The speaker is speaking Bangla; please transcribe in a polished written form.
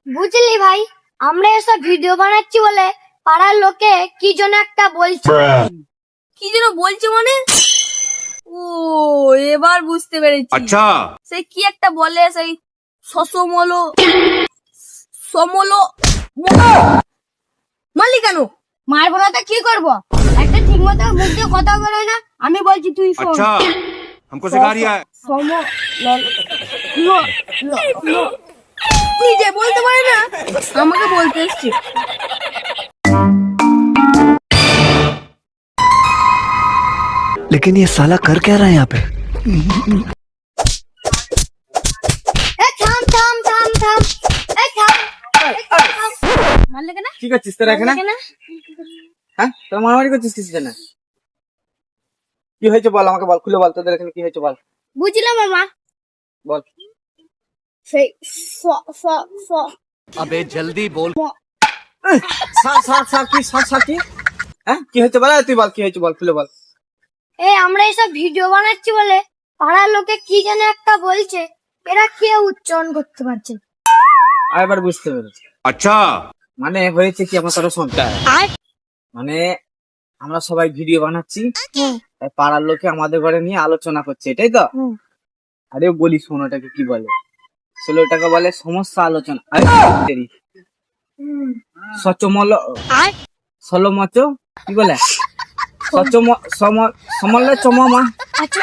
বুঝলি ভাই, আমরা এসব ভিডিও বানাচ্ছি বলে পাড়ার লোকে কি যেন একটা বলছে। কি যেন বলছে মানে? ও, এবার বুঝতে পেরেছি। अच्छा সেই কি একটা বলে, সেই সমলো মালি কেন? মারবো না তো কি করবো? একটা ঠিক মতো মুখ দিয়ে কথা বলে না, আমি বলছি তুই শোন। अच्छा हमको सिखा रिया है নিজে বলতে পারে না, আমাকে বলতে এসছি। लेकिन ये साला कर क्या रहा है यहाँ पे? এ থাম থাম থাম থাম, এ থাম। মারলে কেন? কি করছিস তোরা এখানে? মারলে কেন? হ্যাঁ, তোরা মারামারি করছিস কিসের জন্য? কি হয়েছে বল, আমাকে বল, খুলে বল, তোদের এখানে কি হয়েছে বল। বুঝলাম মামা, বল। সেই अबे जल्दी बोल। কি হ্যাঁ, কি হয়েছে বল, তুই বল কি হয়েছে বল, খুলে বল। এই আমরা এসব ভিডিও বানাচ্ছি বলে পাড়ার লোকে কি যেন একটা বলছে, এরা কেউ উচ্চারণ করতে পারছে না। এবার বুঝতে পেরেছি। अच्छा মানে হয়েছে কি, আমার কথা শুনতে মানে আমরা সবাই ভিডিও বানাচ্ছি, তাই পাড়ার লোকে আমাদের ঘরে নিয়ে আলোচনা করছে, এটাই তো? আরে বলি শোন, ওটাকে কি বলে, আসলে ওটাকে বলে সমস্যা আলোচনা। সচমল সলমচ কি বলে, সমলে চমা। আচ্ছা